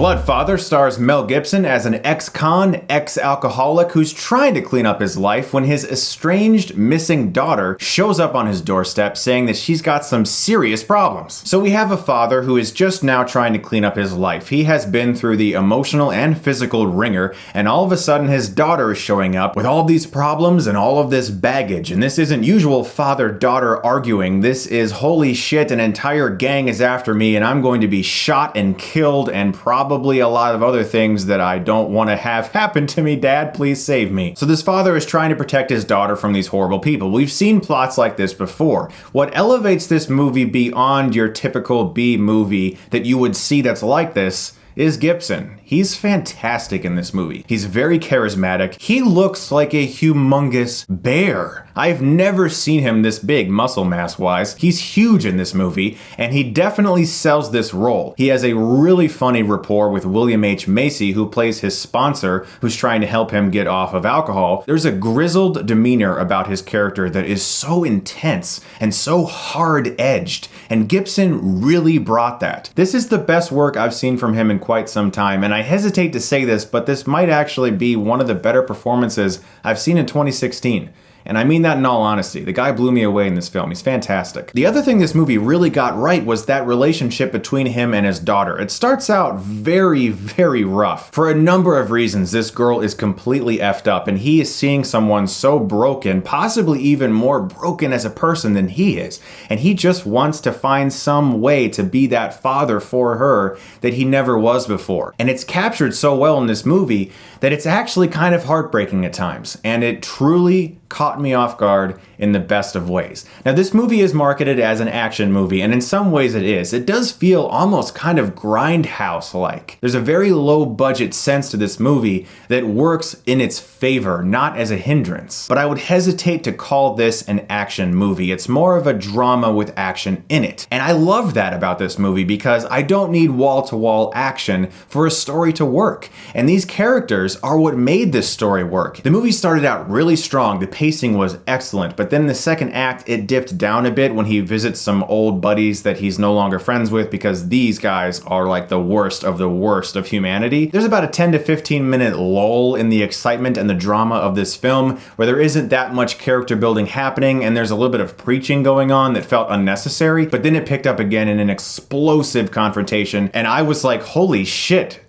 Bloodfather stars Mel Gibson as an ex-con, ex-alcoholic who's trying to clean up his life when his estranged, missing daughter shows up on his doorstep saying that she's got some serious problems. So we have a father who is just now trying to clean up his life. He has been through the emotional and physical ringer, and all of a sudden his daughter is showing up with all these problems and all of this baggage. And this isn't usual father-daughter arguing. This is, holy shit, an entire gang is after me and I'm going to be shot and killed and probably a lot of other things that I don't want to have happen to me. Dad, please save me. So this father is trying to protect his daughter from these horrible people. We've seen plots like this before. What elevates this movie beyond your typical B movie that you would see that's like this is Gibson. He's fantastic in this movie. He's very charismatic. He looks like a humongous bear. I've never seen him this big muscle mass wise. He's huge in this movie, and he definitely sells this role. He has a really funny rapport with William H. Macy, who plays his sponsor, who's trying to help him get off of alcohol. There's a grizzled demeanor about his character that is so intense and so hard-edged, and Gibson really brought that. This is the best work I've seen from him in quite some time, and I hesitate to say this, but this might actually be one of the better performances I've seen in 2016. And I mean that in all honesty. The guy blew me away in this film. He's fantastic. The other thing this movie really got right was that relationship between him and his daughter. It starts out very, very rough. For a number of reasons, this girl is completely effed up, and he is seeing someone so broken, possibly even more broken as a person than he is. And he just wants to find some way to be that father for her that he never was before. And it's captured so well in this movie that it's actually kind of heartbreaking at times. And it truly caught me off guard in the best of ways. Now, this movie is marketed as an action movie, and in some ways it is. It does feel almost kind of grindhouse-like. There's a very low-budget sense to this movie that works in its favor, not as a hindrance. But I would hesitate to call this an action movie. It's more of a drama with action in it. And I love that about this movie because I don't need wall-to-wall action for a story to work. And these characters are what made this story work. The movie started out really strong. The pacing was excellent, but then in the second act, it dipped down a bit when he visits some old buddies that he's no longer friends with because these guys are like the worst of humanity. There's about a 10 to 15 minute lull in the excitement and the drama of this film where there isn't that much character building happening and there's a little bit of preaching going on that felt unnecessary, but then it picked up again in an explosive confrontation and I was like, holy shit,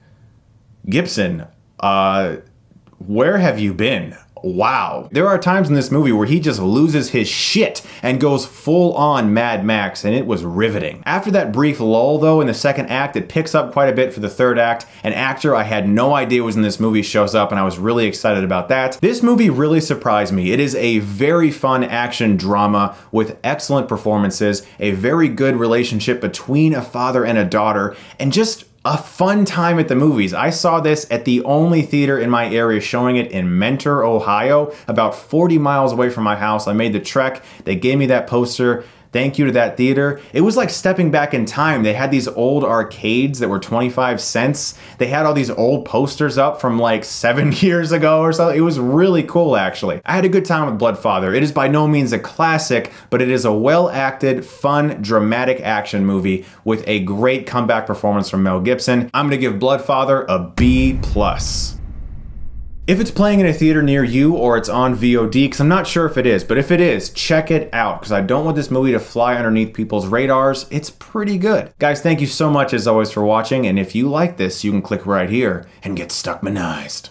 Gibson, where have you been? Wow. There are times in this movie where he just loses his shit and goes full on Mad Max, and it was riveting. After that brief lull though in the second act, it picks up quite a bit for the third act. An actor I had no idea was in this movie shows up and I was really excited about that. This movie really surprised me. It is a very fun action drama with excellent performances, a very good relationship between a father and a daughter, and just a fun time at the movies. I saw this at the only theater in my area showing it in Mentor, Ohio, about 40 miles away from my house. I made the trek. They gave me that poster. Thank you to that theater. It was like stepping back in time. They had these old arcades that were 25 cents. They had all these old posters up from like 7 years ago or something. It was really cool, actually. I had a good time with Bloodfather. It is by no means a classic, but it is a well-acted, fun, dramatic action movie with a great comeback performance from Mel Gibson. I'm gonna give Bloodfather a B+. If it's playing in a theater near you or it's on VOD, because I'm not sure if it is, but if it is, check it out because I don't want this movie to fly underneath people's radars. It's pretty good. Guys, thank you so much as always for watching, and if you like this, you can click right here and get Stuckmanized.